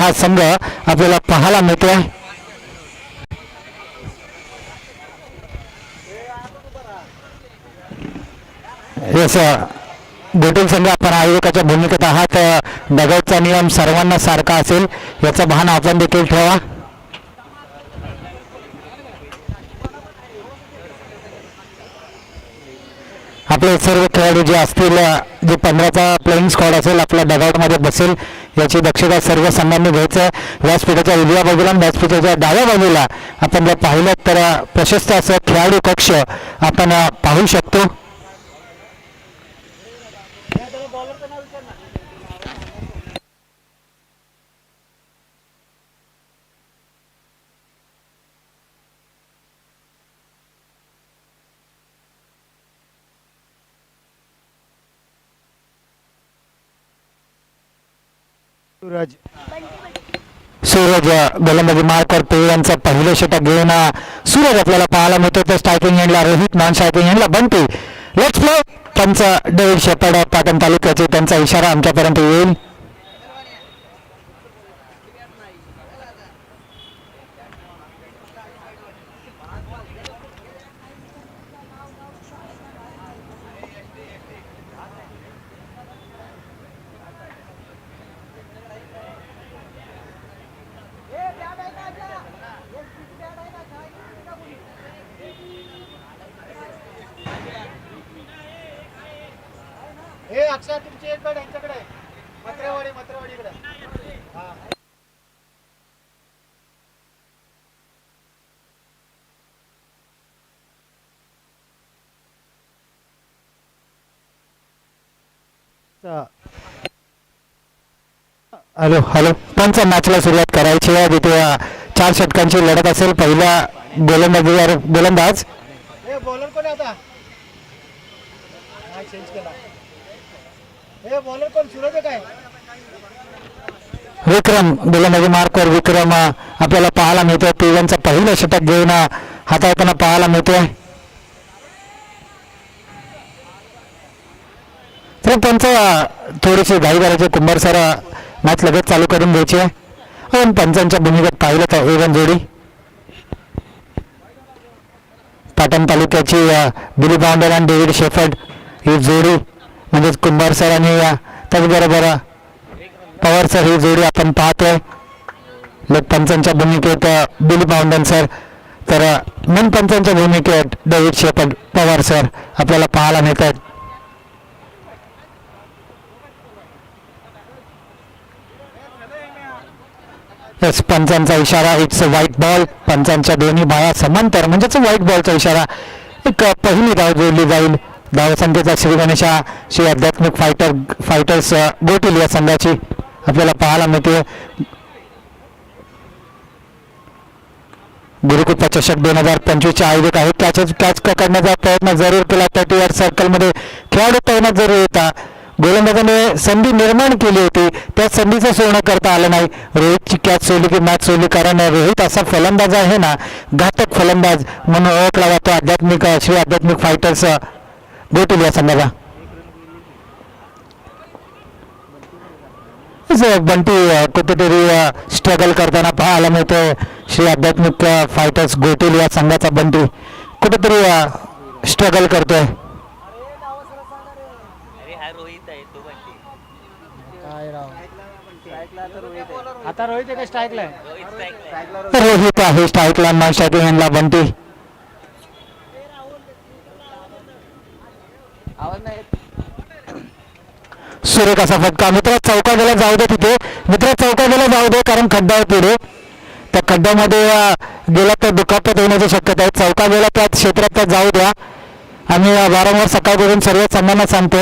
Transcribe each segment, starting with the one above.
हा संघ आपल्याला पाहायला मिळतोय. यस गोटील संघ आपण आयोजकाच्या भूमिकेत आहात. डगआउटचा नियम सर्वांना सारखा असेल याचं भान आपण देखील ठेवा. आपले सर्व खेळाडू जे असतील, जे 15चा प्लेइंग स्क्वॉड असेल आपल्या डगआउटमध्ये बसेल याची दक्षता सर्व संघांनी घ्यायचं. व्यासपीठाच्या उजव्या बाजूला व्यासपीठाच्या डाव्या बाजूला आपण जर पाहिलं तर प्रशस्त असं खेळाडू कक्ष आपण पाहू शकतो. सूरज गोलंदाजी मार्कवर पेयांचा पहिलं षटक घेऊन सूरज आपल्याला पाहायला मिळतो. तर स्ट्रायकिंग एंडला रोहित, नॉन स्ट्रायकिंग एंडला बंटी. Let's play. त्यांचा डेव्हिड शेपर्ड पाटण तालुक्याचे त्यांचा इशारा आमच्यापर्यंत येईल. अक्षय तुमची एक बॅट यांच्याकडे आहे. मत्रेवाडी इकडे. हॅलो हॅलो पंच मॅचला सुरुवात करायची आहे. तिथे 4 षटकांची लढत असेल. पहिला गोलंदाजीवर गोलंदाज बॉलर कोण आता चेंज केला. बॉलर कोण सूरज काय विक्रम. गोलंदाजी मार्कवर विक्रम आपल्याला पाहायला मिळतोय. पेयांचा पहिलं षटक घेऊन हाताळताना पाहायला मिळतोय. तर त्यांचं थोडीशी घाई करायची. कुंभार सर मॅच लगेच चालू करून घ्यायची आहे. पण पंचांच्या भूमिकेत पाहिलं तर एवन जोडी पाटण तालुक्याची बिली बाउंडर आणि डेव्हिड शेफर्ड ही जोडी म्हणजेच कुंभार सर आणि त्याचबरोबर पवार सर ही जोडी आपण पाहतोय. पंचांच्या भूमिकेत बिली बाउंडर सर तर मन पंचांच्या भूमिकेत डेव्हिड शेफर्ड पवार सर आपल्याला पाहायला मिळतात. यस पंचांचा इशारा इट्स व्हाईट बॉल. पंचांच्या दोन्ही बाया समांतर म्हणजेच व्हाईट बॉलचा इशारा. एक पहिली धाव जोडली जाईल. धावसंख्येचा श्री गणेशा श्री आध्यात्मिक फायटर्स गोटील या संघाची आपल्याला पाहायला मिळते. गुरुकृपा चषक 2025 आयोजक आहेत. कॅच पकडण्याचा प्रयत्न जरूर केला. 30 यार्ड सर्कलमध्ये खेळाडू तैनात जरूर होता. गोलंदाजाने संधी निर्माण केली होती. त्या संधीचं सोडणं करता आलं नाही. रोहितची कॅच सोडली की मॅच सोडली. कारण रोहित असा फलंदाज आहे ना, घातक फलंदाज म्हणून ओळखला जातो. श्री आध्यात्मिक फायटर्स गोटील या संघाला. बंटी कुठेतरी स्ट्रगल करताना पाहायला मिळतोय. श्री आध्यात्मिक फायटर्स गोटील या संघाचा बंटी कुठेतरी स्ट्रगल करतोय. आता रोहित आहे का स्ट्राईकला आहे? रोहित आहे स्ट्राईकला. नॉन स्ट्रायकिंग एंडला बंटी. सुरेख असा फटका. मित्र चौका गेला जाऊ दे. तिथे मित्र चौका गेला जाऊ दे कारण खड्डा आहे पुढे. त्या खड्ड्यामध्ये गेला तर दुखापत होण्याची शक्यता आहे. चौका गेला त्या क्षेत्रात तर जाऊ द्या. आम्ही वारंवार सकाळपासून सर्व संघांना सांगतो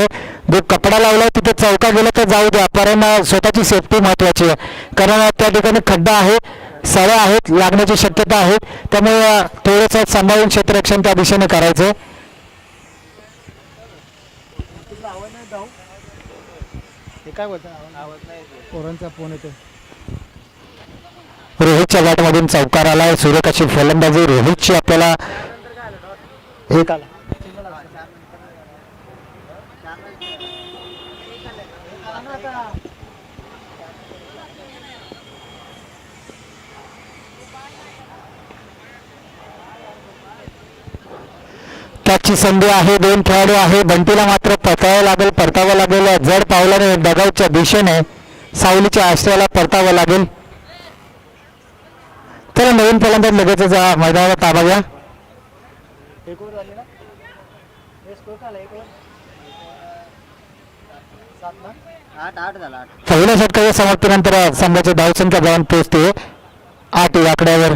जो कपडा लावलाय तिथे चौका गेला तर जाऊ द्या. कारण स्वतःची सेफ्टी महत्वाची आहे. कारण त्या ठिकाणी खड्डा आहे, सळ्या आहेत, लागण्याची शक्यता आहे. त्यामुळे थोडंसं सांभाळून क्षेत्ररक्षण त्या दिशेने करायचं. काय बोलता पोरांचा फोन येतो. रोहितच्या बॅटमधून चौकार आलाय. सूर्यकाशी फलंदाजी रोहितची आपल्याला एक आला. ची संधी आहे. 2 खेळाडू आहे. बंटीला मात्र परतावं लागेल जड पावलाने डगाऊच्या दिशेने सावलीच्या आश्रयाला परतावं लागेल. तर नवीन फलंदाज लगेचच मैदानाला ताबा घ्या. एक ओव्हर झाली ना, हे स्कोर झाला 1 ओव्हर 7 ना 8 झाला 8. पहिल्या षटकाच्या समाप्तीनंतर संघाची धावसंख्या जाऊन पोहोचते 8 या आकड्यावर.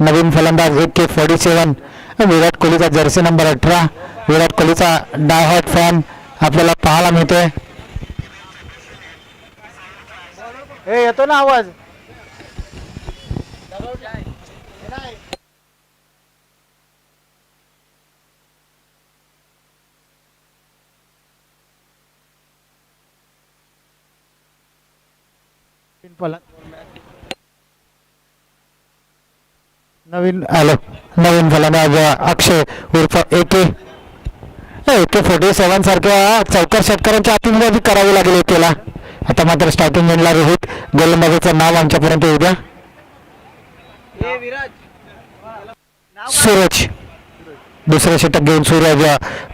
नवीन फलंदाज AK47 विराट कोहलीचा जर्सी नंबर 18 विराट कोहलीचा डाय हार्ट फॅन आपल्याला पाहायला मिळतोय. हे येतो ना आवाज. नवीन फलंदाज अक्षय उर्फ AK47 सारख्या चौकार षटकारांच्या आतीमध्ये करावी लागेल त्याला. आता मात्र स्टार्टिंग एंडला रोहित गोलंदाजाचं नाव आमच्यापर्यंत येऊ द्या. सूरज दुसरं षटक घेऊन सूरज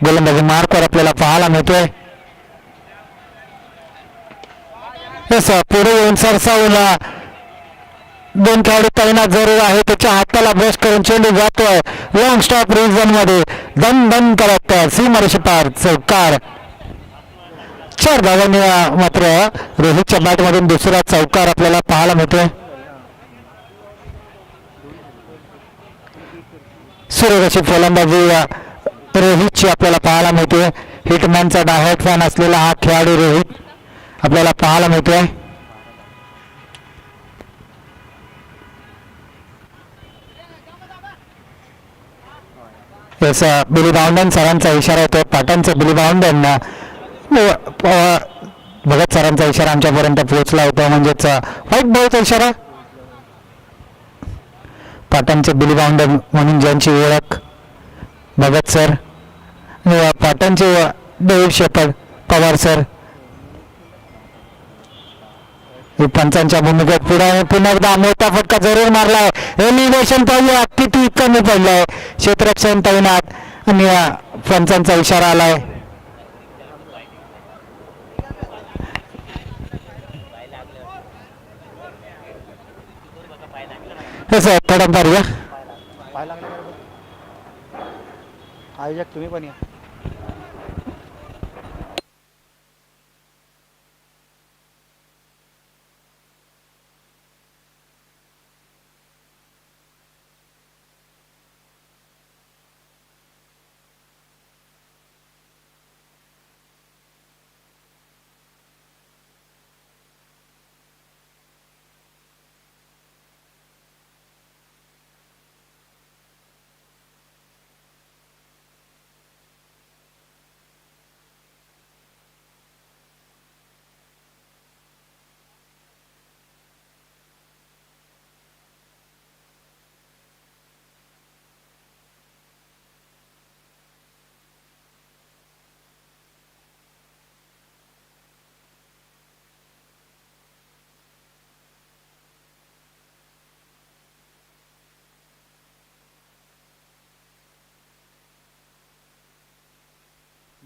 गोलंदाजी मार्कवर आपल्याला पाहायला मिळतोय. पुढे येऊन सरसावला 2 खेळाडू तैनात जरूर आहे. त्याच्या हाताला ब्रश करून चेंडू जातोय लॉंग स्टॉप रिजन मध्ये दन दन करत सीमारेषे पार चौकार. 4 धावांनी मात्र रोहितच्या बॅट मधून दुसरा चौकार आपल्याला पाहायला मिळतोय. सुरेख फलंदाजी रोहितची आपल्याला पाहायला मिळते. हिटमॅनचा डायहार्ट फॅन असलेला हा खेळाडू रोहित आपल्याला पाहायला मिळतोय. बिली बाउंडन सरांचा इशारा येतो. पाटणचे बिली बाउंडन भगत सरांचा इशारा आमच्यापर्यंत पोहोचला होता. म्हणजेच व्हाईट बॉलचा इशारा. पाटणचे बिली बाउंडन म्हणून ज्यांची ओळख भगत सर, पाटणचे डेव्हिड शेपर्ड पवार सर पंचांच्या भूमिकेत पुन्हा एकदा मोठा फटका जरूर मारलाय. एलिव्हेशन पाहिजे किती कमी पडलाय. क्षेत्ररक्षण तैनात आणि पंचांचा इशारा आलाय. थोडा पारूया पाय लागला आयोजक तुम्ही पण या.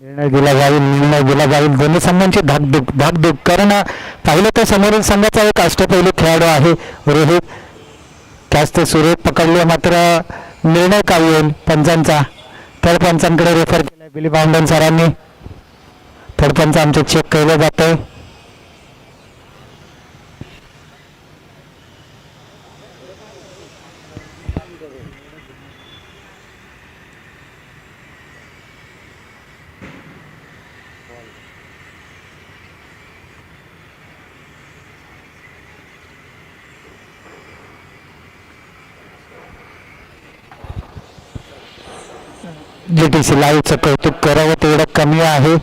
निर्णय दिला जाईल दोन्ही संघांची धाकधूक. कारण पाहिलं तर समोरील संघाचा एक अष्टपैलू खेळाडू आहे रोहित. त्याच ते सुरेख पकडले मात्र निर्णय काय येईल पंचांचा. थर्ड पंचांकडे रेफर केलाय बिली बाउंडन सरांनी. थर्ड पंच आमचे चेक केलं जातंय. GTC लाईव्हचं कौतुक करावं तेवढं कमी आहे.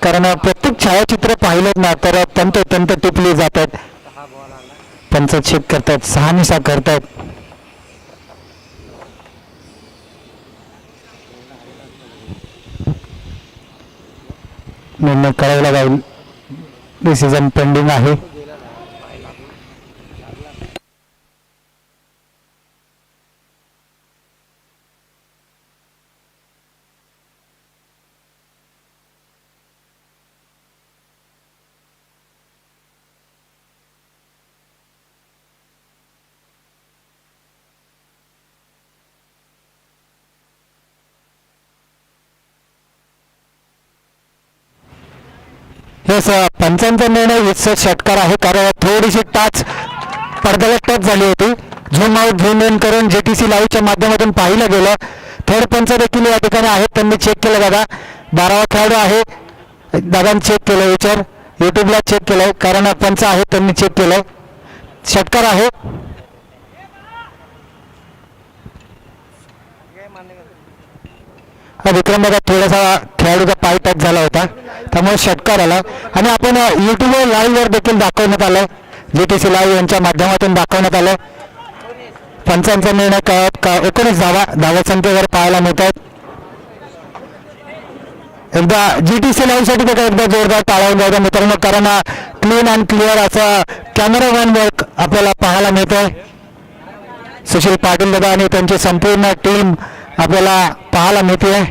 कारण प्रत्येक छायाचित्र पाहिलं ना तर तंत टिपली जातात. पंच चेक करतात 6 निशा करतात. निर्णय कळवला जाईल. डिसिजन पेंडिंग आहे. येस, पंचांचा निर्णय 20 षटकार आहे, कारण थोडीशी टाच पडद्याला टच झाली होती. झूम आउट झूम इन करून JTC लाईव्हच्या माध्यमातून पाहिलं गेलं. थर्ड पंच देखील या ठिकाणी आहेत, त्यांनी चेक केलं. दादा 12वा खेळाडू आहे, दादांनी चेक केलं, विचार यूट्यूबला चेक केलंय, कारण पंच आहेत त्यांनी चेक केलंय. षटकार आहे. विक्रम दादा थोडासा खेळाडूचा पाय टच झाला होता, त्यामुळे षटकार आला. आणि आपण यूट्यूबवर लाईव्हवर देखील दाखवण्यात आलं, JTC लाईव्ह यांच्या माध्यमातून दाखवण्यात आलं. पंचांचा निर्णय कळत 19 धावा संख्येवर पाहायला मिळतात. एकदा JTC लाईव्हसाठी देखील एकदा जोरदार टाळावून जायचा मित्रांनो, कारण क्लीन अँड क्लिअर असा कॅमेरामॅन वर्क आपल्याला पाहायला मिळतोय. सुशील पाटील दादा आणि त्यांची संपूर्ण टीम आपल्याला पाहायला मिळते.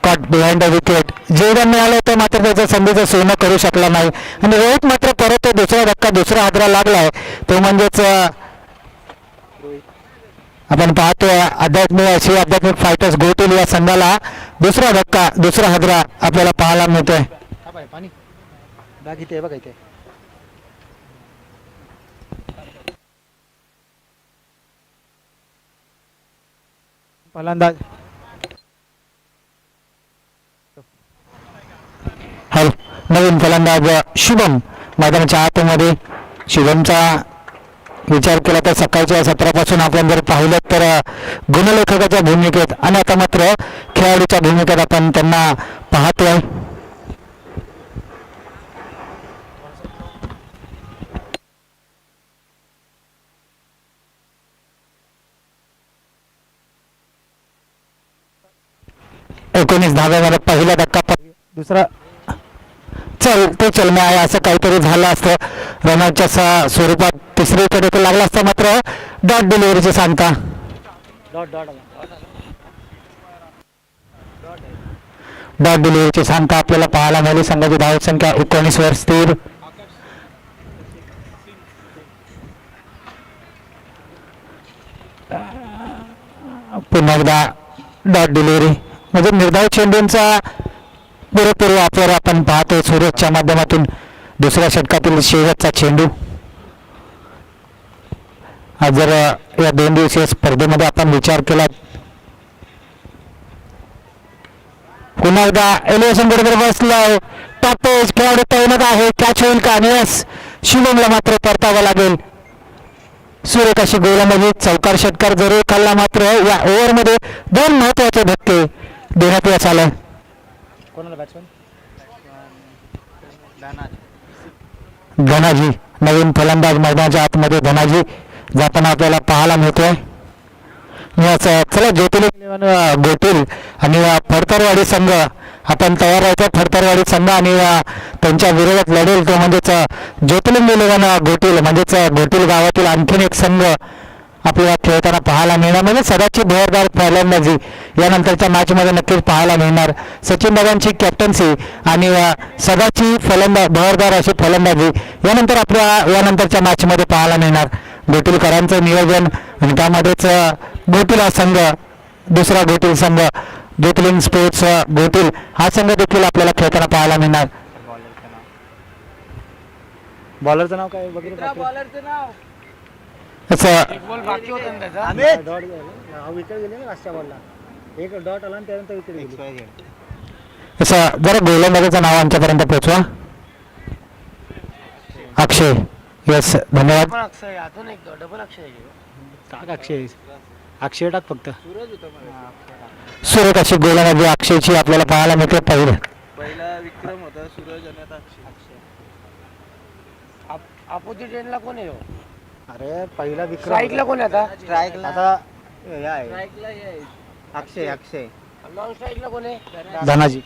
कट बिहाइंड द विकेट जेवढा मिळालं होतं, मात्र त्याच्या संधीचं सोनं करू शकला नाही. आणि रोहित मात्र परत दुसरा धक्का, दुसरा हादरा लागलाय, तो म्हणजेच आपण पाहतोय आध्यात्मिक फायटर्स गोटील या संघाला दुसरा धक्का, दुसरा हादरा आपल्याला पाहायला मिळतोय. पाणी बॅग इथे बघा इथे. फलंदाज नवीन फलंदाज शुभम मैदानाच्या आतमध्ये. शुभमचा विचार केला तर सकाळच्या सत्रापासून आपण जर पाहिलं तर गुणलेखकाच्या भूमिकेत आणि आता मात्र खेळाडूच्या भूमिकेत आपण त्यांना पाहतोय. एकोणीस धाव्यामध्ये पहिला धक्का, दुसरा चल ते चल मी आहे असं काहीतरी झालं असतं. रनआउटच्या स्वरूपात तिसरीकडे लागला असता, मात्र डॉट डिलिव्हरीची सांगता. डॉट डिलिव्हरीची सांगता आपल्याला पाहायला मिळाली. संघाची धावत संख्या 19 वर स्थिर. पुन्हा एकदा डॉट डिलिव्हरी, म्हणजे निर्धाव चेंडूंचा पुरेपूर वापर आपण पाहतोय. सूरजच्या माध्यमातून दुसऱ्या षटकातील शेवटचा चेंडू. आज जर या 2 दिवसीय स्पर्धेमध्ये आपण विचार केला, पुन्हा एकदा एलिव्हेशन बरोबर बसलाय. टॉप पेज खेळाडू तैनात आहे, कॅच होईल का? यस, शुभमला मात्र परतावा लागेल. सुरेख अशी गोलंदाजी, चौकार षटकार जरूर खाल्ला, मात्र या ओव्हरमध्ये 2 महत्वाचे धक्के देण्यात यश आलं. कोणाला बॅट्समन? धनाजी नवीन फलंदाज मैदानाच्या आतमध्ये धनाजी जाताना आपल्याला पाहायला मिळतोय. चला ज्योतिर्लिंग गोटील आणि फडतरवाडी संघ आपण तयार राहायचं. फडतरवाडी संघ आणि त्यांच्या विरोधात लढेल तो म्हणजेच ज्योतिर्लिंग इलेव्हन गोटील, म्हणजेच गोटील गावातील आणखीन एक संघ आपल्याला खेळताना पाहायला मिळणार. म्हणजे सदाची बहरदार फलंदाजी यानंतरच्या मॅचमध्ये नक्कीच पाहायला मिळणार. सचिन दादांची कॅप्टन्सी आणि सदाची बहरदार अशी फलंदाजी यानंतर आपल्या यानंतरच्या मॅचमध्ये पाहायला मिळणार. गोटीलकरांचं नियोजन आणि त्यामध्येच गोटील हा संघ, दुसरा गोटील संघ ज्योतिर्लिंग स्पोर्ट्स गोटील हा संघ देखील आपल्याला खेळताना पाहायला मिळणार. बॉलरचं नाव काय? बॉलरचं नाव असं बॉल बाकी होता ना त्याचा. डॉट विकेट गेली ना लास्टच्या बॉलला, एक डॉट आला आणि त्यानंतर विकेट गेली. असं जरा गोलंदाजाचं नाव आमच्यापर्यंत पोहोचवा. अक्षय. येस, धन्यवाद. पण अक्षय अजून एक डबल अक्षय आहे. टाक अक्षय, अक्षय टाक फक्त. सूरज होता मला. सुरेख अशी गोलंदाजी अक्षयची आपल्याला पाहायला मिळते. पहिला विक्रम होता, सूरज आणि आता अक्षय. अपोजिट एंडला कोण आहे? अरे पहिला विक्रम, स्ट्राईकला कोण आहे आता? स्ट्राईकला आता हे आहे स्ट्राईकला हे आहे. अक्षय. नॉन स्ट्राईकला कोण आहे? धनाजी.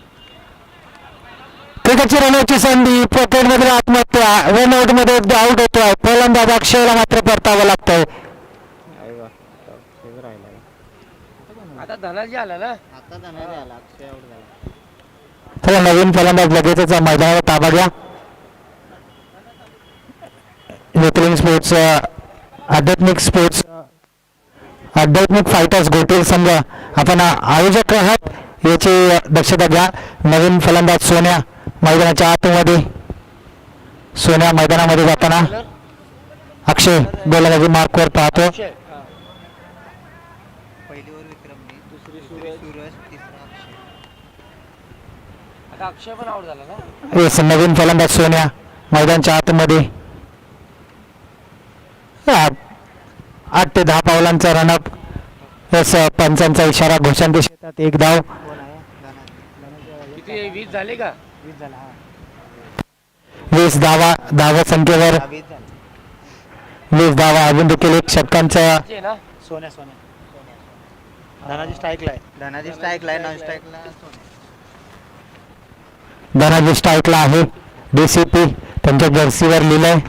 क्रिकेटची रनआउटची संधी, पॉकेटमध्ये आत्महत्या, रनआउट मध्ये आउट होतोय. फलंदाज अक्षयला मात्र परतावं लागतंय. आता धनाजी आला ना. आता धनाजी आला, अक्षय आउट झाला. चला नवीन फलंदाज लगेचच मैदानावर ताबा घ्या. ज्योतिर्लिंग स्पोर्ट्स आध्यात्मिक फायटर्स गोटील संघ आपण आयोजक आहात. याची दक्षता घ्या. नवीन फलंदाज सोन्या मैदानाच्या आतमध्ये. सोन्या मैदानामध्ये जाताना अक्षय गोलंदाजी मार्कवर पाहतो. अक्षय. पहिली ओव्हर विक्रमने, दुसरी सूरज, तिसरा अक्षय. आता अक्षय पण आउट झाला ना. येस नवीन फलंदाज सोन्या मैदानाच्या आतमध्ये. 8 ते 10 पावलांचा रनअप. येस पंचांचा इशारा घोषण देतात. 1 धाव. कोण आहे? धनाजी. किती 20 झाले का? 20 झाला. 20 धावा. धावा संख्येवर 20 झाला. 20 धावा. अजून देखील 1 षटकांचा आहे ना. सोन्या. धनाजी स्ट्राईकला आहे. धनाजी स्ट्राईकला आहे. नॉन स्ट्राईकला सोन्या. धनाजी स्ट्राईकला आहे. DCP त्यांच्या जर्सीवर लिहिलंय.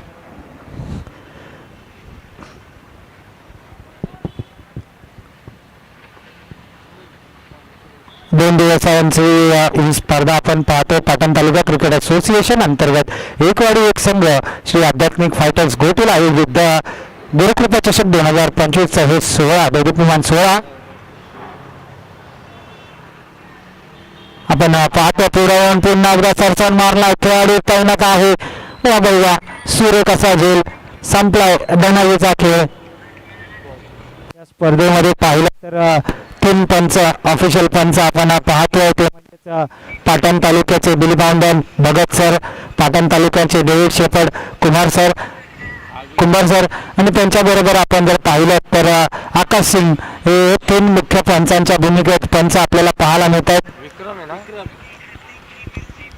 दोन दिवसांची ही स्पर्धा आपण पाहतो. पाटण तालुका क्रिकेट असोसिएशन अंतर्गत एकवाडी एक संघ श्री आध्यात्मिक फायटर्स गोटील आयोजित गुरुकृपा चषक 2025 हे 16 दैदिप्यमान 16 आपण पाहतो. पुढे पुन्हा एकदा सरसन मारला. खेळाडू तैनात आहे. वा बघा सूर्य कसा झेल संपलाय. धनाजीचा खेळ. या स्पर्धेमध्ये पाहिलं तर 3 पंच ऑफिशियल पंच आपण पाहतोय. ते म्हणजे पाटण तालुक्याचे दिलीप आंदन भगत सर, पाटण तालुक्याचे डेव्हिड शेफर्ड कुंभार सर आणि त्यांच्याबरोबर आपण जर पाहिलं तर आकाश सिंग हे 3 मुख्य पंचांच्या भूमिकेत पंच आपल्याला पाहायला मिळत आहेत. विक्रम आहे ना.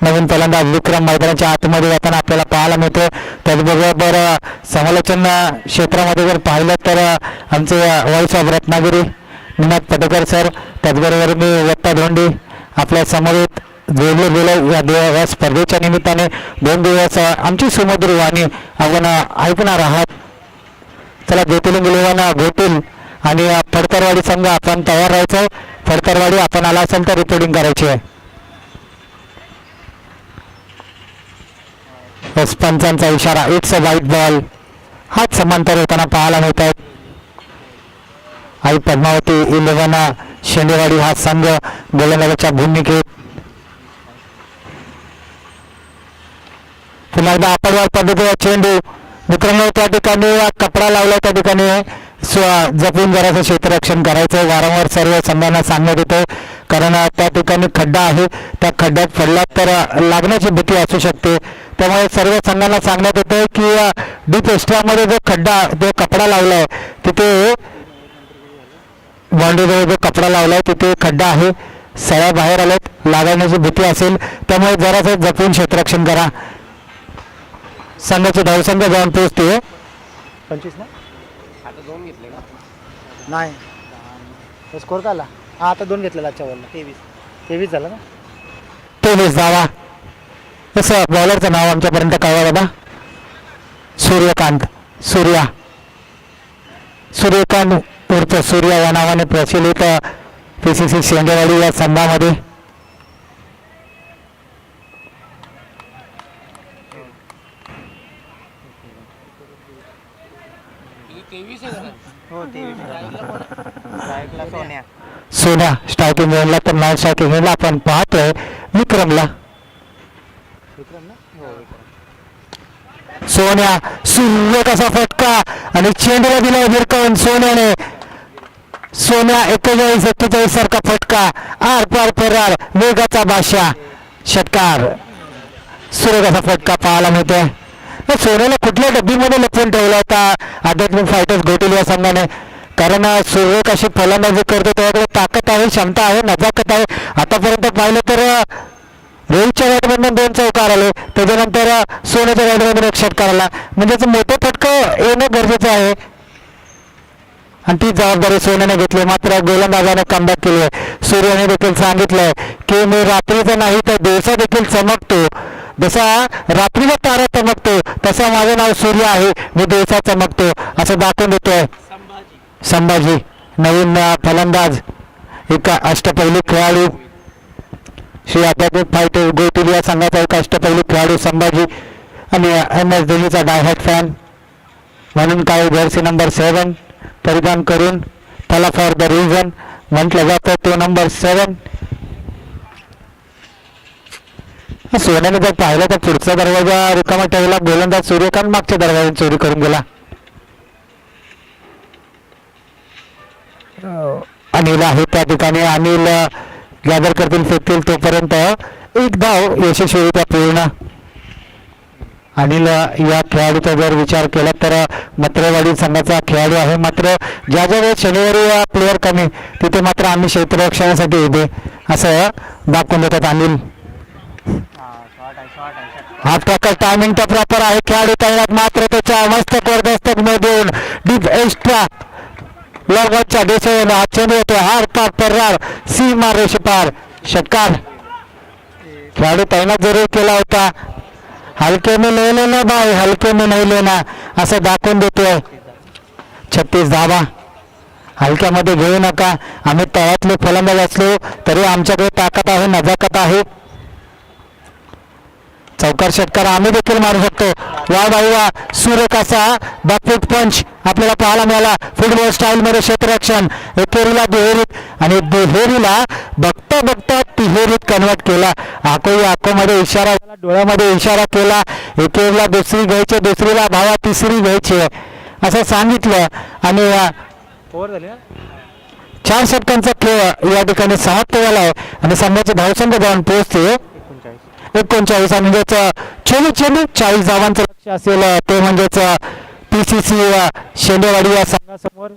नवीन फलंदाज विक्रम मैदानाच्या आतमध्ये जाताना आपल्याला पाहायला मिळतो. त्याचबरोबर समालोचन क्षेत्रामध्ये जर पाहिलं तर आमचे voice of Ratnagiri Ninad Patekar sir, त्याचबरोबर मी वत्ता धोंडी आपल्या समवेत जोडले गेले. या स्पर्धेच्या निमित्ताने 2 दिवस आमची सुमधुर वाणी आपण ऐकणार आहात. चला ज्योतिर्लिंग इलेव्हन घोटील आणि फडतरवाडी संघ आपण तयार राहायचं. फडतरवाडी आपण आला असेल तर रिपोर्टिंग करायची आहे. पंचांचा इशारा. It's a white ball. हात समांतर होताना पाहायला मिळत आहेत. आई पद्मावती इलेव्हन शेंडेवाडी हा संघ गोलंदाजाच्या भूमिकेत. पुन्हा एकदा आपडवार पद्धतीचा चेंडू. मित्रांनो त्या ठिकाणी कपडा लावला. त्या ठिकाणी जपून जरासं क्षेत्ररक्षण करायचं वारंवार सर्व संघांना सांगण्यात येतं. कारण त्या ठिकाणी खड्डा आहे. त्या खड्ड्यात पडला तर लागण्याची भीती असू शकते. त्यामुळे सर्व संघांना सांगण्यात येतं की डीप एक्स्ट्रामध्ये जो खड्डा जो कपडा लावलाय तिथे बाउंड्रीजवळ जो कपडा लावलाय तिथे खड्डा आहे. सळ्या बाहेर आल्यात. लागण्याची भीती असेल त्यामुळे जरासं जपून क्षेत्ररक्षण करा. संघाची धावसंख्या जाऊन पोहोचते 25 ना. आता 2 घेतले का? नाही स्कोर का आला. हा आता 2 घेतलेला आजच्या बॉलला. 23 झाला ना. 23 धावा. तसं बॉलरचं नाव आमच्यापर्यंत कळवा बाबा. सूर्यकांत उर्फ सूर्या या नावाने प्रचलित PCC शेंडेवाडी या संघामध्ये. किती 23 आहे का? हो 23. स्ट्राईकला सोन्या. सोन्या स्ट्रायकिंग झोनला तर नॉन स्ट्रायकिंग झोनला आपण पाहतोय विक्रमला. विक्रम ना. हो विक्रम. सोन्या सूर्य कसा फटका आणि चेंडूला दिला भिरकावून सोन्याने. सोन्या 41-41 सारखा फटका. आर पार फरार वेगाचा बादशाह षटकार. सूर्य कसा फटका पाहायला मिळतोय. सोन्याला कुठल्या डब्बीमध्ये लपवून ठेवला होता आध्यात्मिक फायटर्स घोटील या संघाने. कारण सूर्य कशी फलंदाजी करतो त्याकडे ताकद आहे, क्षमता आहे, नजाकत आहे. आतापर्यंत पाहिलं तर रोहितच्या बॅटमधून 2 चौकार आले. त्याच्यानंतर सोन्याच्या बॅटमधून 1 षटकार आला. म्हणजेच मोठे फटकं येणं गरजेचं आहे आणि ती जबाबदारी सोन्याने घेतली. मात्र गोलंदाजाने कमबॅक केली आहे. सूर्याने देखील सांगितलंय की मी रात्रीचं नाही तर दिवसा देखील चमकतो. जसा रात्रीला तारा चमकतो तसा माझं नाव सूर्य आहे. मी दिवसा चमकतो असं दाखवून देतोय. संभाजी नवीन फलंदाज. एक अष्टपैलू खेळाडू श्री आध्यात्मिक फायटर गोटील या संघाचा एक अष्टपैलू खेळाडू संभाजी आणि MS धोनीचा डायहार्ट फॅन म्हणून काय जर्सी नंबर 7 परिधान करून त्याला फॉर द रिझन म्हटलं जातं तो नंबर 7 सोन्याने जर पाहिलं तर पुढचा दरवाजा रिकामा ठेवला, गोलंदाज सूर्यकांत मागच्या दरवाजा चोरी करून गेला. अनिल आहे त्या ठिकाणी, अनिल गॅदर करतील, फेकतील, तोपर्यंत एक धाव यशस्वीरित्या पूर्ण. अनिल या खेळाडूचा जर विचार केला तर मत्रेवाडी संघाचा खेळाडू आहे, मात्र ज्या ज्या वेळेस शनिवारी प्लेअर कमी तिथे मात्र आम्ही क्षेत्ररक्षणासाठी उभे असं दाखवून देतात अनिल. हा प्रकार टायमिंग तर प्रॉपर आहे, खेळाडू तैनात, मात्र त्याच्या मस्तकवर दस्तक न देऊन डीप एक्स्ट्रा लॉगॉनच्या दिशेने हा चेंडू येतो, हार पार पर्रार सीमा रेषेपार षटकार. खेळाडू तैनात जरूर केला होता, हलके में नहीं लेना भाई, हलके में नहीं लेना असं दाखवून देतोय. 36 धावा हलक्यामध्ये घेऊ नका. आम्ही तळातले फलंदाज असलो तरी आमच्याकडे ताकद आहे, नजाकत आहे. चौकार षटकार आम्ही देखील मारू शकतो. वा भाई वा, सुरेख असा बॅकफूट पंच आपल्याला पाहायला मिळाला. फुटबॉल स्टाईल मध्ये क्षेत्ररक्षण, एकेरीला दुहेरीत आणि दुहेरीला बघता बघता तिहेरीत कन्वर्ट केला. आकोमध्ये इशारा, डोळ्यामध्ये इशारा केला. एकेरीला दुसरी घ्यायची, दुसरीला भावा तिसरी घ्यायची असं सांगितलं आणि 4 षटकांचा खेळ या ठिकाणी समाप्त झाला आहे आणि संघाचे धावसंख्या जाऊन पोहोचते 39 आणि म्हणजेच 40 धावांचं लक्ष असेल ते म्हणजेच PCC शेंडेवाडी या संघासमोर.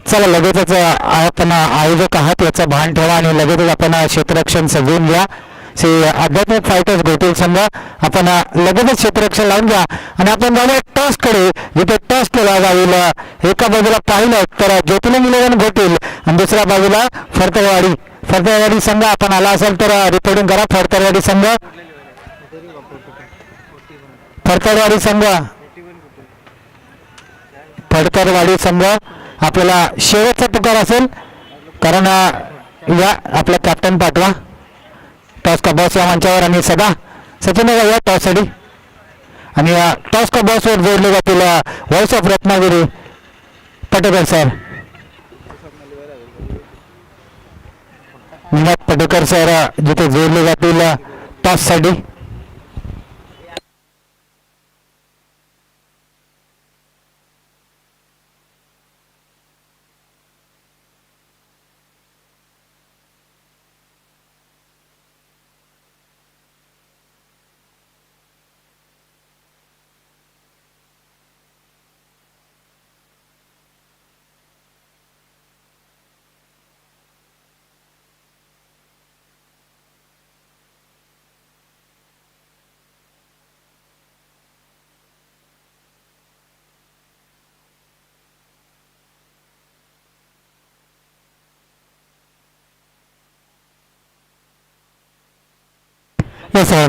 चला लगेचच आपण आयोजक आहात याचं भान ठेवा आणि लगेचच आपण क्षेत्ररक्षण सजवून घ्या. आध्यात्मिक फायटर्स घोटील संघ आपण लगेचच क्षेत्ररक्षण लावून घ्या आणि आपण जाऊया टॉसकडे, जिथे टॉस केला जाईल. एका बाजूला पाहिलं तर ज्योतिर्लिंग 11 घोटील आणि दुसऱ्या बाजूला फडतरवाडी संघ. आपण आला असेल तर रिपोर्टिंग करा. फडतरवाडी संघ आपल्याला शेवटचा पुकार असेल, कारण या आपला कॅप्टन पाठवा टॉस का बॉस या मंचावर आणि सदा सचिन या टॉससाठी आणि टॉस का बॉसवर जोडले जातील voice of Ratnagiri Patekar sir, Vinod Patekar sir जिथे जोडले जातील टॉससाठी.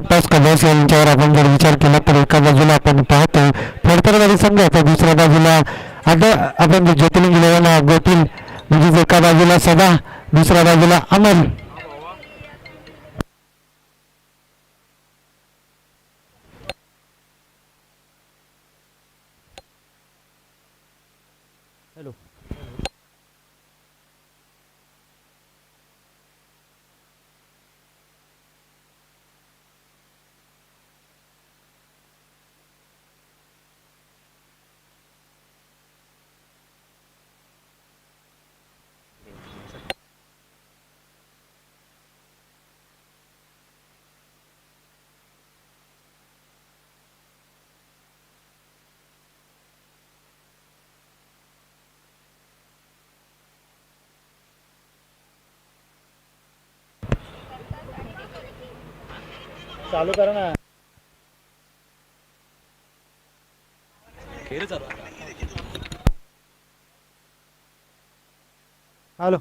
टॉस का बॉस यांच्यावर आपण जर विचार केला तर एका बाजूला आपण पाहतो फडतरवाडी संघ, तर दुसऱ्या बाजूला आपण ज्योतिर्लिंग 11 घोटील, म्हणजे एका बाजूला सदा, दुसऱ्या बाजूला अमर. चालू करा ना. हॅलो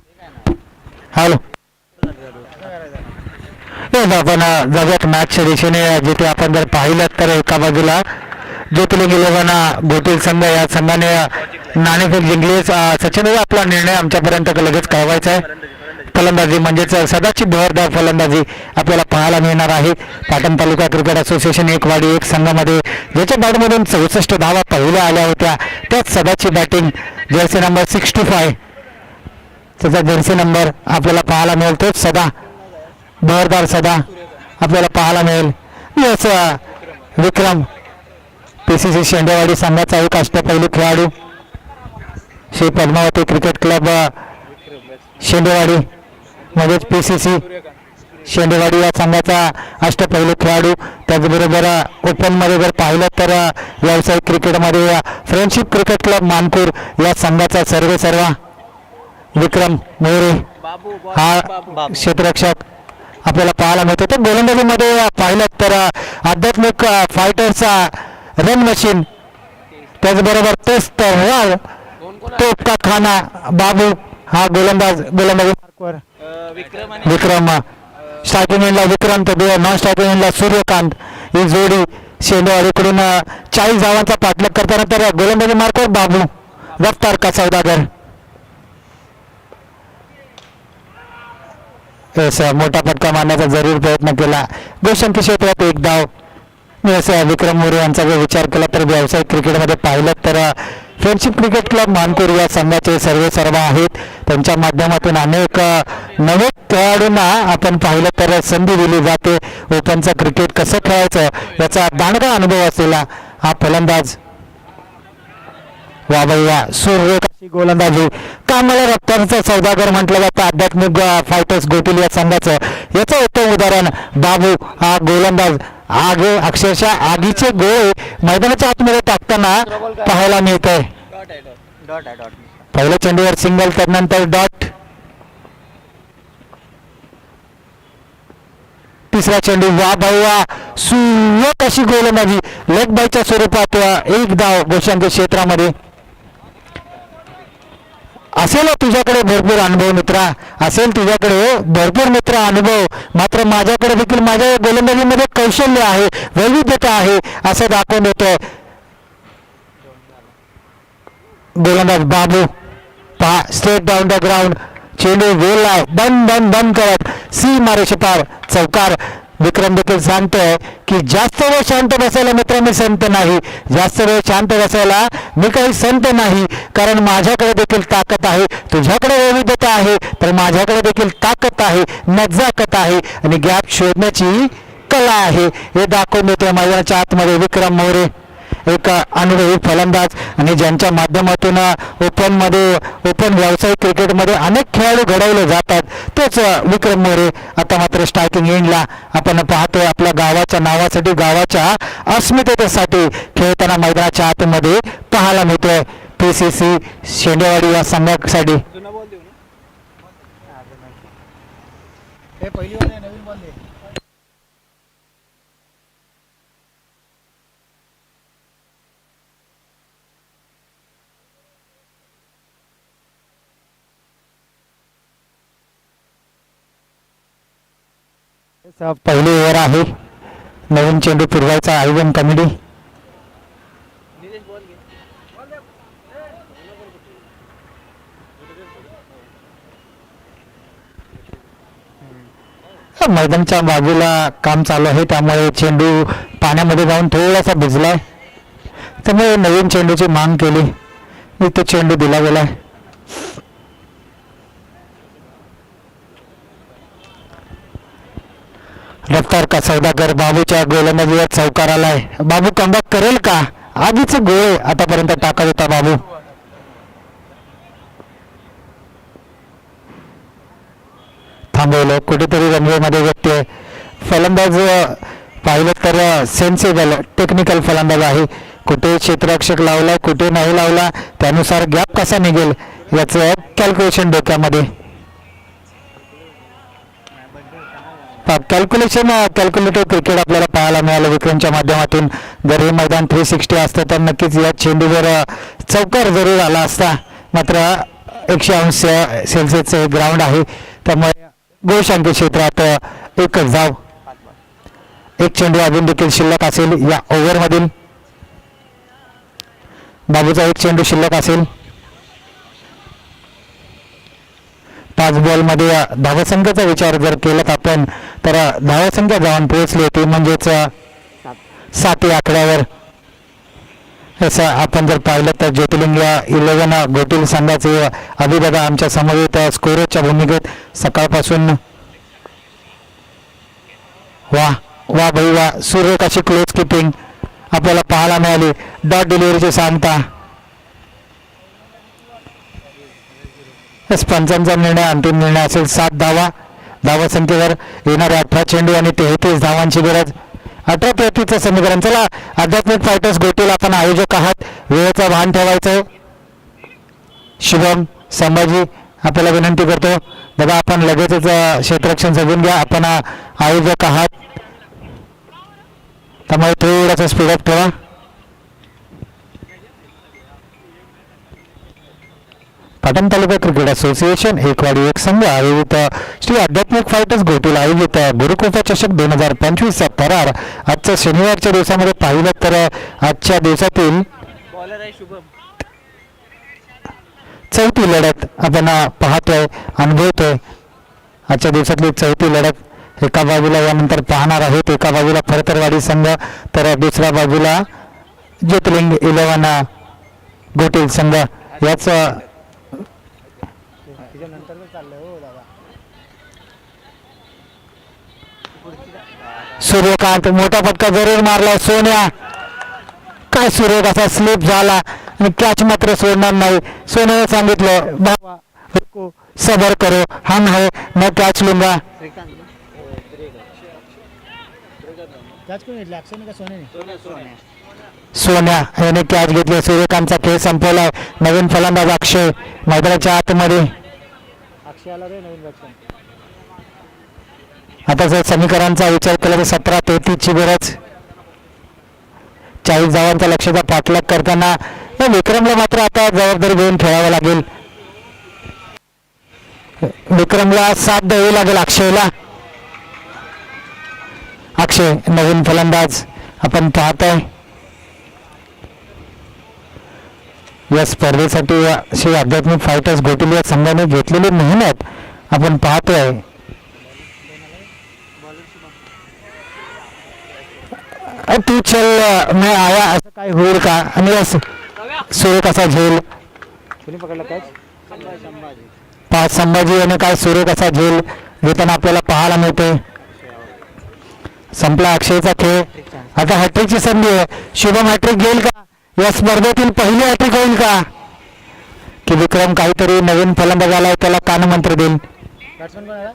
आपण जाऊयात मॅचच्या दिशेने, जिथे आपण जर पाहिलं तर एका बाजूला ज्योतिर्लिंग 11 घोटील संघ या संघाने नाणेफेक जिंकली. सचिन आपला निर्णय आमच्यापर्यंत लगेच कळवायचा आहे. फलंदाजी म्हणजेच सदाची बहरदार फलंदाजी आपल्याला पाहायला मिळणार आहे. पाटण तालुका क्रिकेट असोसिएशन एकवाडी एक संघामध्ये ज्याच्या बॅटमधून 64 धावा पहिल्या आल्या होत्या त्याच सदाची बॅटिंग जर्सी नंबर 65 त्याचा जर्सी नंबर आपल्याला पाहायला मिळेल. तोच सदा बहरदार सदा आपल्याला पाहायला मिळेल. यस विक्रम PCC शेंडेवाडी संघाचा एक अष्टपैलू खेळाडू श्री पद्मावती क्रिकेट क्लब शेंडेवाडी म्हणजेच PCC शेंडेवाडी या संघाचा अष्टपैलू खेळाडू. त्याचबरोबर ओपनमध्ये जर पाहिलं तर व्यावसायिक क्रिकेटमध्ये फ्रेंडशिप क्रिकेट क्लब मानपूर या संघाचा सर्वेसर्वा विक्रम मोरे हा क्षेत्ररक्षक आपल्याला पाहायला मिळतो. तर गोलंदाजीमध्ये पाहिलं तर आध्यात्मिक फायटरचा रन मशीन त्याचबरोबर तेच तर तोप का खाना बाबू हा गोलंदाजी मार्कवर विक्रम स्ट्रायकिंग एंडला विक्रम तर नॉन स्ट्रायकिंग एंडला सूर्यकांत ही जोडी शेंडेवाडीकडून 40 धावांचा पाठलाग करताना तर गोलंदाजी मार्कवर बाबू रफ्तार का सौदागर मोठा फटका मारण्याचा जरूर प्रयत्न केला. गोलशंकी क्षेत्रात एक धाव. मी असं विक्रम मोरे यांचा जर विचार केला तर व्यावसायिक क्रिकेटमध्ये पाहिलं तर फ्रेंडशिप क्रिकेट क्लब मानपूर या संघाचे सर्वेसर्वा आहेत. त्यांच्या माध्यमातून अनेक नवे खेळाडूंना आपण पाहिलं तर संधी दिली जाते. ओपनचं क्रिकेट कसं खेळायचं याचा दांडगा अनुभव असलेला हा फलंदाज वाबैया सूर्यकाशी गोलंदाजी कामाला रफ्तारचा सौदागर म्हटलं जातं. आध्यात्मिक फायटर्स गोटील या संघाचं याचं उत्तम उदाहरण बाबू हा गोलंदाज आग अक्षरशः आगीचे गोळे मैदानाच्या आतमध्ये टाकताना पाहायला मिळत आहे. पहिल्या चेंडूवर सिंगल त्यानंतर डॉट. तिसरा चेंडू वा भाऊ सुयोग अशी गोलंदाजी लेग बायच्या स्वरूपात एक धाव गोशांक क्षेत्रामध्ये. असेल तुझ्याकडे भरपूर अनुभव मित्रा असेल तुझ्याकडे भरपूर मित्र अनुभव मात्र माझ्याकडे देखील माझ्या गोलंदाजीमध्ये कौशल्य आहे वैविध्यता आहे असं दाखवून येतोय गोलंदाज बाबू. पहा स्ट्रेट डाऊन द ग्राउंड चेंडू वेल बंद करत सी मारेशी पार चौकार. विक्रम देखील सांगतोय की जास्त वेळ शांत बसायला मित्र मी संत नाही. जास्त वेळ शांत बसायला मी काही संत नाही कारण माझ्याकडे देखील ताकद आहे. तुझ्याकडे वैविध्यता आहे तर माझ्याकडे देखील ताकद आहे नजाकत आहे आणि गॅप शोधण्याची कला आहे हे दाखवून देतोय मैदानाच्या आतमध्ये विक्रम मोरे एक अनुभवी फलंदाज आणि ज्यांच्या माध्यमातून ओपन व्यावसायिक क्रिकेटमध्ये अनेक खेळाडू घडवले जातात तेच विक्रम मोरे. आता मात्र स्ट्रायकिंग एंडला आपण पाहतोय आपल्या गावाच्या नावासाठी गावाच्या अस्मितेसाठी खेळताना मैदानाच्या आतमध्ये पाहायला मिळतोय PCC शेंडेवाडी या संघासाठी. पहिली ओव्हर आहे. नवीन चेंडू फिरवायचा आयोजन कमिटी. मैदानच्या बाजूला काम चालू आहे त्यामुळे चेंडू पाण्यामध्ये जाऊन थोडासा भिजलाय त्यामुळे नवीन चेंडूची मागणी केली तो चेंडू दिला गेलाय. रफ्तार का सौदागर बाबूच्या गोलंदाजीवर चौकार आलाय. बाबू कमबॅक करेल का? आधीच गोळे आतापर्यंत टाकत होता बाबू. थांबवलं कुठेतरी रनवेमध्ये व्यक्ती फलंदाज पाहिलं तर सेन्सिबल टेक्निकल फलंदाज आहे. कुठे क्षेत्ररक्षक लावला कुठे नाही लावला त्यानुसार गॅप कसा निघेल याचं कॅल्क्युलेशन डोक्यामध्ये. कॅल्क्युलेटर क्रिकेट आपल्याला पाहायला मिळालं विक्रमच्या माध्यमातून. जर हे मैदान 360 असतं तर नक्कीच या चेंडूवर चौकार जरूर आला असता मात्र 180 सेल्सिअसचे ग्राउंड आहे त्यामुळे गोशांक क्षेत्रात एकच धाव. एक चेंडू अजून देखील शिल्लक असेल या ओव्हरमधील. बाबूचा एक चेंडू शिल्लक असेल. 5 बॉलमध्ये धावसंख्येचा विचार जर केला आपण तर धावसंख्या जाऊन पोहोचली होती, म्हणजेच 7 या आकड्यावर. असं आपण जर पाहिलं तर ज्योतिर्लिंग 11 गोटील संघाचे अभिदादा आमच्या समवेत स्कोरच्या भूमिकेत सकाळपासून. वा वा भाई वा, सुरेख अशी क्लोज किपिंग आपल्याला पाहायला मिळाली. डॉट डिलिव्हरीची सांगता. पंचांचा निर्णय अंतिम निर्णय असेल. 7 धावसंख्येवर येणारे 18 चेंडू आणि 33 धावांची गरज. 18-33चं समीकरण. चला आध्यात्मिक फायटर्स गोटील आपण आयोजक आहात, वेळेचं भान ठेवायचं. शुभम संभाजी आपल्याला विनंती करतो, दादा आपण लगेचच क्षेत्ररक्षण जगून घ्या, आपण आयोजक आहात, त्यामुळे थोडासा स्पीडअप ठेवा. पाटण तालुका क्रिकेट असोसिएशन एकवाडी एक संघ आयोजित श्री आध्यात्मिक फायटर्स गोटील आयोजित गुरुकृपा चषक 2025चा थरार आजच्या शनिवारच्या दिवसामध्ये पाहिलं तर आजच्या दिवसातील बॉलर आहे शुभम. चौथी लढत आपण पाहतोय, अनुभवतोय. आजच्या दिवसातली चौथी लढत एका बाजूला यानंतर पाहणार आहोत. एका बाजूला फरतरवाडी संघ तर दुसऱ्या बाजूला ज्योतिर्लिंग 11 गोटील संघ. याच नंतर चाललंय हो दादा. सूर्यकांत मोठा फटका जरूर मारला. सोन्या काय सुरेख असा स्लिप झाला आणि कॅच मात्र सोडणार नाही. सोन्याने सांगितलं बाबा रुको सबर करो, हम है मैं कॅच लूंगा. कॅच कोण घेतला, अक्षयने का सोन्याने? सोन्या याने कॅच घेतली. सूर्यकांतचा खेळ संपवलाय. नवीन फलंदाज अक्षय मैदानाच्या आतमध्ये. अक्षय आला रे नवीन बॅट्समन. आता जर समीकरणाचा विचार केला तर 17-33 ची गरज. 40 धावांचा लक्ष्याचा पाठलाग करताना विक्रमला मात्र आता जबाबदारी घेऊन खेळावं लागेल. विक्रमला साथ द्यावी लागेल अक्षयला. अक्षय नवीन फलंदाज आपण पाहतोय. या स्पर्धेसाठी श्री आध्यात्मिक फायटर्स गोटील या संघाने घेतलेली मेहनत आपण पाहतोय. तू चल मैं आया असं काय होईल का, आणि सुरेख असा झेल. कोणी पकडला कॅच? संभाजी याने काय सुरेख असा झेल घेताना आपल्याला पाहायला मिळते. संपला अक्षयचा खेळ. आता हॅट्रिकची संधी आहे. शुभम हॅट्रिक घेईल का, या स्पर्धेतील पहिली हॅट्रिक होईल का, की विक्रम काहीतरी नवीन फलंदाज आलाय त्याला कानमंत्र देईल. बॅट्समन कोण आला?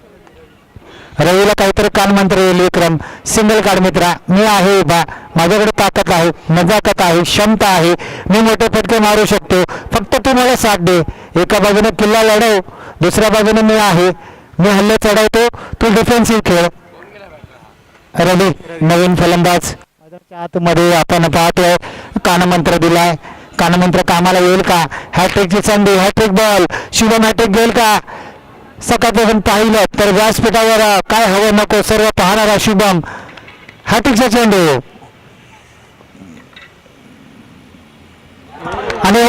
रवीला काहीतरी कानमंत्र येईल. विक्रम सिंगल कार्ड मित्रा, मी आहे उभा, माझ्याकडे ताकद आहे, नजाकत आहे, क्षमता आहे, मी मोठे फटके मारू शकतो, फक्त तू मला साथ दे. एका बाजूने किल्ला लढव, दुसऱ्या बाजूने मी आहे, मी हल्ले चढवतो, तू डिफेन्सिव्ह खेळ. रवी नवीन फलंदाज. मैदानाच्या आतमध्ये आपण पाहतोय कानमंत्र दिलाय. कानमंत्र कामाला येईल का, हॅट्रिकची संधी, हॅट्रिक बॉल, शुभम हॅट्रिक घेईल का. सकाळपासून पाहिलं तर व्यासपीठावर काय हवं नको सर्व पाहणारा शुभम. हॅट्रिकचा चेंडू आणि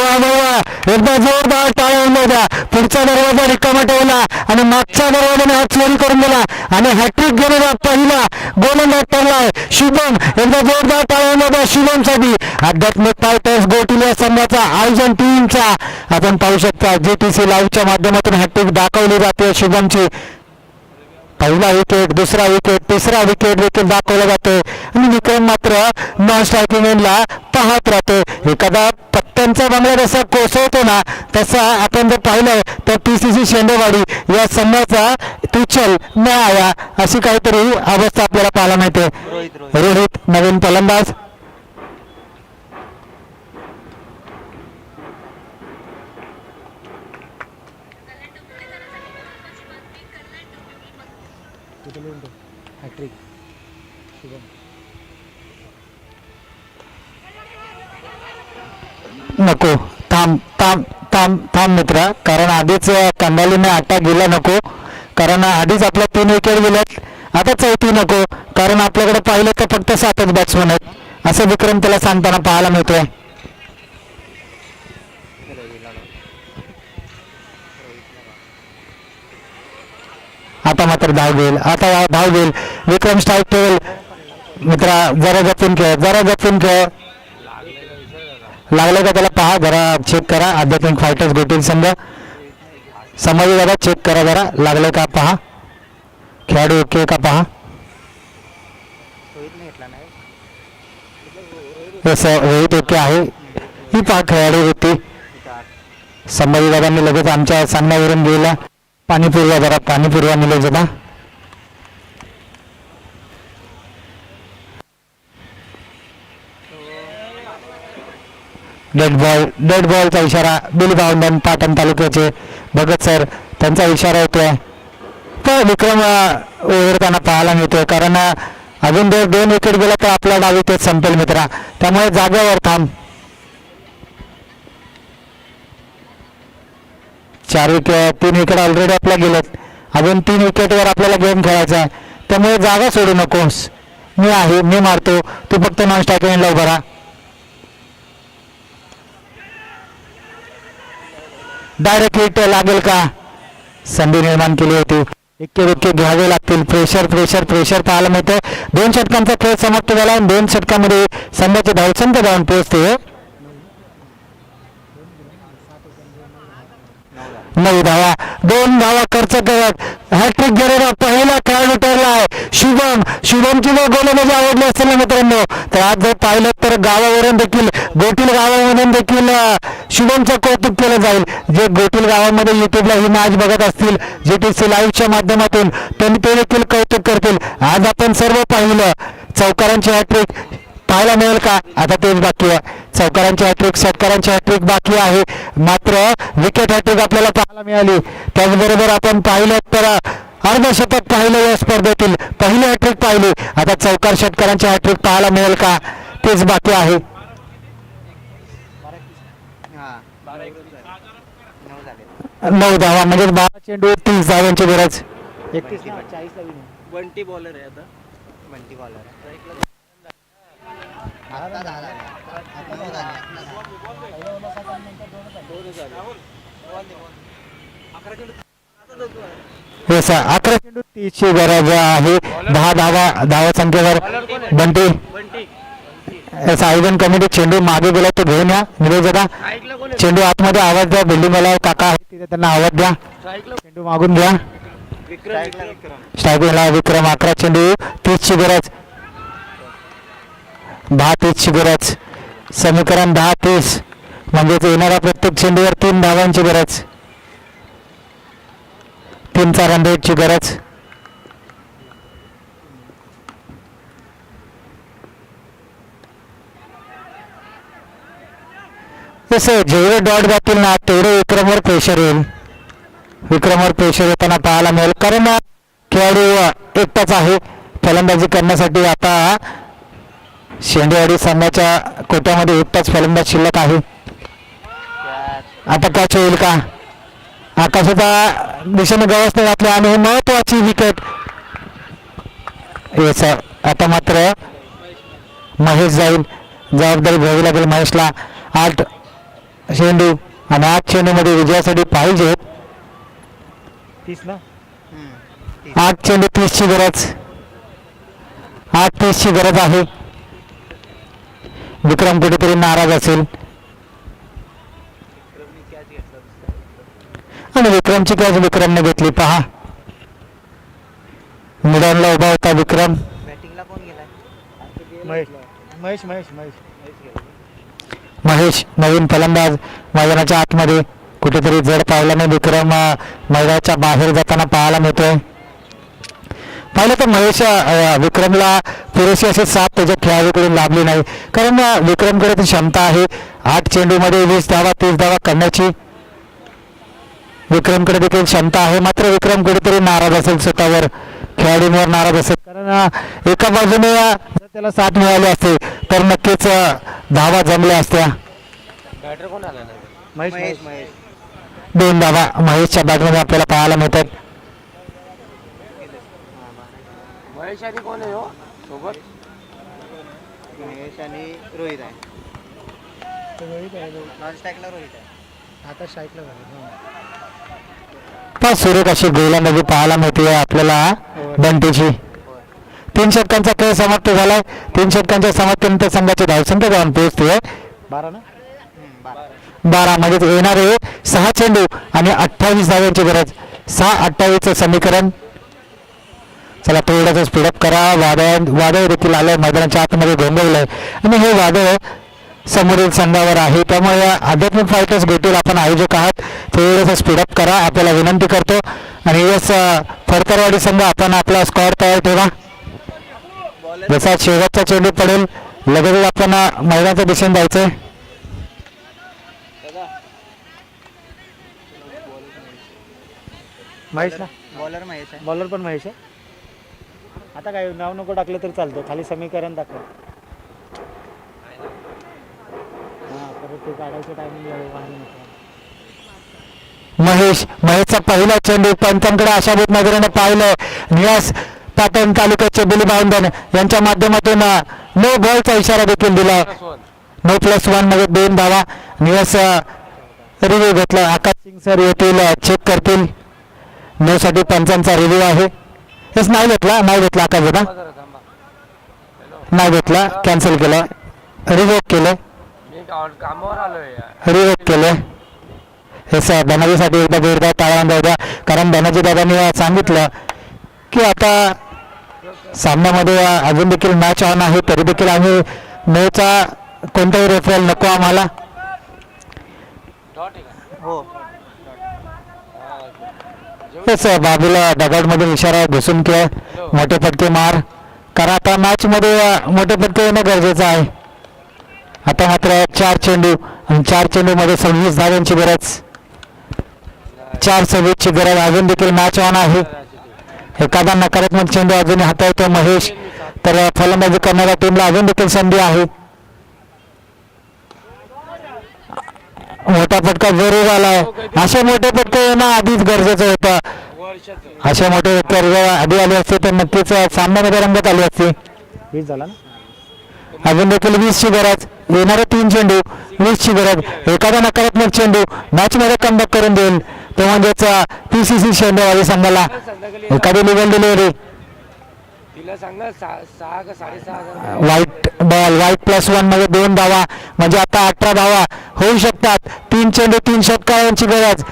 एकदा जोरदार टाळ्या द्या. पुढचा दरवाजा रिकामा ठेवला आणि मागच्या दरवाजाने हात चोरी करून दिला आणि हॅट्रिक घेणारा पहिला गोलंदाज ठरलाय शुभम. एकदा जोरदार टाळ्या द्या शुभमसाठी. आध्यात्मिक फायटर्स गोटील या संघाचा आयोजन टीमचा आपण पाहू शकता. GTC लाईव्हच्या माध्यमातून हॅट्रिक दाखवली जाते शुभमची. पहिला विकेट, दुसरा विकेट, तिसरा विकेट देखील दाखवला जातो आणि विक्रम मात्र नॉन स्ट्रायकिंग एंडला पाहत राहतो. एखादा पत्त्यांचा बंगला जसा कोसळतो ना तसा आपण जर पाहिलं तर TCC शेंडेवाडी या संघाचा तू चल न आया अशी काहीतरी अवस्था आपल्याला पाहायला मिळते. रोहित नवीन फलंदाज. हॅट्रिक शुभम. नको, थांब थांब थांब थांब मित्रा, कारण आधीच कंदालीने आटा गेला नको, कारण आधीच आपल्या 3 विकेट गेल्यात. आता चौथी नको, कारण आपल्याकडे पाहिलं तर फक्त 7च बॅट्समन आहेत असं विक्रम त्याला सांगताना पाहायला मिळतोय. आता मात्र धाव घेईल, आता धाव घेईल. विक्रम स्ट्राईक ठेवेल. मित्रा जरा जपून खेळ, जरा जपून खेळ. लागलं का त्याला पहा, जरा चेक करा. आध्यात्मिक फायटर्स गोटील संघ संभाजी दादा चेक करा, जरा लागलं का पहा. खेळाडू ओके का पहा. रोहितने घेतला नाही. रोहित ओके आहे. ही पहा खेळाडू होती. संभाजी दादांनी लगेच आमच्या सांगण्यावरून गेला. पाणी पुरवा, जरा पाणी पुरवा निलेश दादा. डेड बॉलचा इशारा. बिल भावंडन पाटण तालुक्याचे भगत सर त्यांचा इशारा होतोय. तर विक्रम ओव्हरताना पाहायला मिळतोय, कारण अजून जर 2 विकेट गेला तर आपला डाव इथेच संपेल मित्रा. त्यामुळे जागेवर थांब. 3 विकेट ऑलरेडी आपल्या गेलेत. अजून 3 विकेटवर आपल्याला गेम खेळायचा आहे. त्यामुळे जागा सोडू नकोस. मी आहे, मी मारतो, तू फक्त नॉन स्ट्राईक लाईनला उभा राहा. डायरेक्ट हिट लागेल का, संधी निर्माण केली होती. इतके घ्यावे लागतील. प्रेशर प्रेशर प्रेशर पाहायला मिळतं. 2 षटकांचा खेळ समाप्त झाला. 2 षटकामध्ये संघाचे धावसंख्या जाऊन पोहोचते 9 धावा. 2 धावा खर्च करत हॅट्रिक घेणारा पहिला खेळाडू ठरला आहे शुभमची जर गोलंदाजी आवडली असेल ना मित्रांनो, तर आज जर पाहिलं तर गावावरून देखील, गोटील गावामधून देखील शुभमचं कौतुक केलं जाईल. जे गोटील गावामध्ये युट्यूबला ही मॅच बघत असतील GTC लाईव्हच्या माध्यमातून, त्यांनी ते देखील कौतुक करतील. आज आपण सर्व पाहिलं चौकारांची हॅट्रिक पाहायला मिळेल का, आता तेच बाकी आहे. चौकारांची हॅट्रिक, षटकारांची हॅट्रिक बाकी आहे, मात्र विकेट हॅट्रिक आपल्याला पाहायला मिळाली. त्याचबरोबर आपण पाहिलं तर अर्धशतक पाहिलं या स्पर्धेतील, पहिली हॅट्रिक पाहिली. आता चौकार षटकारांची हॅट्रिक पाहायला मिळेल का, तेच बाकी आहे. 9 धावा म्हणजे 12 चेंडू 30 धावांची गरज. 31 40 ला विनू. बंटी बॉलर आहे आता. बंटी बॉलर आहे. येस 11 चेंडू 30 ची गरज आहे. 10 धावा संख्येवर बंटी. येस आयोजन कमिटी चेंडू मागे गेला तो घेऊन या निलेश दादा. चेंडू आतमध्ये आवाज द्या. बिल्डिंग वाला काका आहे तिथे, त्यांना आवाज द्या. चेंडू मागून घ्या. स्ट्राईकला विक्रम. 11 चेंडू 30 ची गरज. 10-30 ची गरज. समीकरण 10-30 म्हणजेच येणाऱ्या प्रत्येक चेंडूवर 3 धावांची गरज. 3चा रन रेटची गरज. तसं जेवढे डॉट जातील ना तेवढे विक्रमवर प्रेशर येईल. विक्रमवर प्रेशर येताना पाहायला मिळेल, कारण खेळाडू एकटाच आहे फलंदाजी करण्यासाठी. आता शेंडेवाडी संघाच्या कोट्यामध्ये एकटाच फलंदाज शिल्लक आहे. आता कॅच होईल का, आकाशाच्या दिशेने गवसने घातले आणि ही महत्वाची विकेट. येस आता मात्र महेश जाईल, जबाबदारी घ्यावी लागेल महेशला. 8 चेंडू आणि 8 चेंडूमध्ये विजयासाठी पाहिजे 30 ना. 8 चेंडू 30 ची गरज. 8-30 ची गरज आहे. विक्रम कुठेतरी नाराज असेल आणि विक्रमची कॅच विक्रमने घेतली. पहा मिडॉनला उभा होता विक्रम. बॅटिंगला कोण गेलाय? महेश. महेश नवीन फलंदाज मैदानाच्या आतमध्ये. कुठेतरी जड पावल्याने विक्रम मैदानाच्या बाहेर जाताना पाहायला मिळतोय. पाहिलं तर महेश विक्रमला पुरेशी अशी साथ त्याच्या खेळाडूकडून लाभली नाही, कारण विक्रमकडे ती क्षमता आहे 8 चेंडूमध्ये 20 धावा 30 धावा करण्याची. विक्रमकडे देखील क्षमता आहे, मात्र विक्रम कुठेतरी नाराज असेल स्वतःवर, खेळाडूंवर नाराज असेल, कारण एका बाजूने जर त्याला साथ मिळाली असते तर नक्कीच धावा जमल्या असत्या. बॅटर कोण आला नाही? महेश 2 धावा महेशच्या बॅटमध्ये आपल्याला पाहायला मिळतात. महेश आणि कोण आहे हो सोबत? महेश आणि रोहित आहे. नॉन स्ट्राईकला रोहित आहे. आता स्ट्राईकला झालं. पण सुरेख अशी गोलंदाजी पाहायला मिळते आपल्याला बंटीची. 3 षटकांचा खेळ समाप्त झालाय. 3 षटकांच्या समाप्तीनंतर संघाची धावसंख्या जाऊन पोहोचते 12 ना 12. म्हणजे येणारे 6 चेंडू आणि 28 धावांची गरज. 6-28चं समीकरण. चला थोडंसं स्पीडअप करा. वादळ देखील आलंय मैदानाच्या आतमध्ये गोंधळलंय आणि हे वादळ समोरील संघावर आहे, त्यामुळे आध्यात्मिक फायटर्स भेटून आपण आयोजक आहात, थोडंसं स्पीडअप करा आपल्याला विनंती करतो. आणि यस फडतरवाडी संघ आपण आपला स्कॉर तयार ठेवा. जसा शेवटचा चेंडू पडेल लगेच आपण मैदानाच्या दिशेने जायचंय. महेश ना बॉलर महेश आहे. बॉलर पण महेश आहे. आता काय नाव नको टाकलं तरी चालतं, खाली समीकरण दाखव. हां परत ते काढायचं टायमिंग महेशचा पहिला चेंडू पंचांकडे आशाभूत नजरेने पाहिलं. नियास पाटण तालुक्याचे बिली बावंदन यांच्या माध्यमातून नो बॉलचा इशारा देखील दिला. नो +1 मध्ये 2 धावा. नियास रिव्ह्यू घेतला. आकाश सिंग सर येतील, चेक करतील. नो साठी पंचांचा रिव्ह्यू आहे. हेच नाही घेतला आकाश दादा नाही घेतला, कॅन्सल केलं, रिव्होक केलं. मी कामावर आलोय. रिव्होक केलं. हे सर धनाजीसाठी एकदा जोरदार टाळ्या जाऊ द्या, कारण धनाजी दादांनी सांगितलं की आता सामन्यामध्ये अजून देखील मॅच ऑन आहे, तरी देखील आम्ही नोचा कोणताही रेफरल नको आम्हाला. हो तेच बाबूला दगडमधून इशारा घुसून के मोठे फटके मार, कारण आता मॅच मध्ये मोठे फटके येणं गरजेचं आहे. आता मात्र 4 चेंडू आणि 4 चेंडू मध्ये 26 धावांची गरज. 4-26ची गरज. अजून देखील मॅच ऑन आहे. एखादा नकारात्मक चेंडू अजून हाताळतो महेश, तर फलंदाजी करणाऱ्या टीमला अजून देखील संधी आहे. मोठा फटका जरूर आलाय. असे मोठे फटके येणं आधीच गरजेचं होतं. असे मोठे फटके जर आधी आले असते तर नक्कीच सामन्यामध्ये रंगत आली असती. 20 झाला ना. अजून देखील 20ची गरज. येणारे 3 चेंडू 20ची गरज. एखादा नकारात्मक चेंडू मॅच मध्ये कमबॅक करून देईल, तो म्हणजेच PCC शेंडेवाडी संघाला एखादी लिगल डिलिव्हरी. तिला सांग ना 6 का 6.5 वाईट बॉल. वाईट +1 मध्ये 2 धावा, म्हणजे आता 18 धावा होऊ शकतात. 3 चेंडू 3 षटकारांची गरज.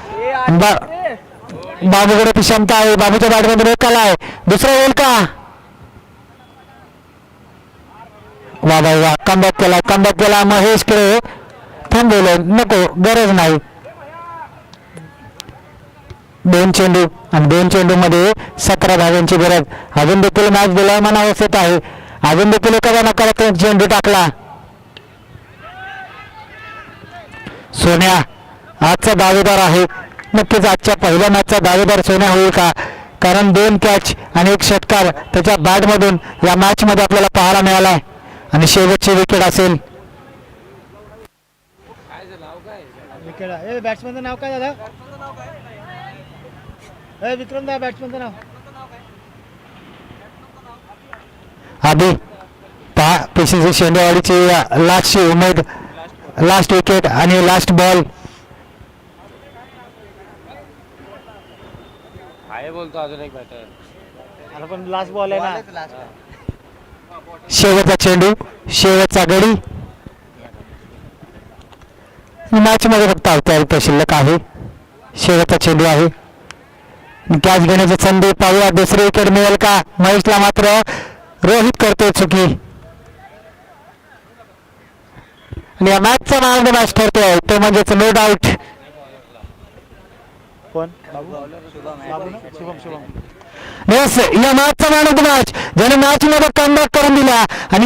बाबूकडे ती क्षमता आहे. बाबूच्या बॅटमध्ये एक आला आहे, दुसरा येईल का? वा कमबॅक केला महेशकडे. थांबवलं, नको, गरज नाही. 2 चेंडू आणि 2 चेंडू मध्ये 17 धावांची गरज. अजून देखील मॅच दिलायमान अवस्थेत आहे. अजून देखील एखादा नकारात्मक चेंडू टाकला. सोन्या आजचा दावेदार आहे. नक्कीच आजच्या पहिल्या मॅचचा दावेदार सोन्या होईल का? कारण 2 कॅच आणि 1 षटकार त्याच्या बॅटमधून या मॅच मध्ये आपल्याला पाहायला मिळाला आहे. आणि शेवटची विकेट असेल. विकेट. बॅट्समॅनचं नाव काय दादा? विक्रम दा, बॅट्समॅनचं नाव. आधी पहा PCC शेंडेवाडीची लास्टची उमेद, लास्ट विकेट आणि लास्ट बॉल. आहे बोलतो अजून एक बॅटर. आता पण लास्ट बॉल आहे ना. शेवटचा चेंडू, शेवटचा गडी. मॅच मध्ये फक्त अवतरता शिल्लक आहे. शेवटचा चेंडू आहे. कॅच घेण्याची संधी पाहूया. दुसरी विकेट मिळेल का? महेशला मात्र रोहित करतोय चुकी. आणि या मॅचचा मॅन ऑफ द मॅच ठरतोय ते म्हणजेच नो डाऊट कोण? बाबू ना? शुभम. या मॅचचा मॅन ऑफ द मॅच ज्याने मॅच मध्ये कमबॅक करून दिला आणि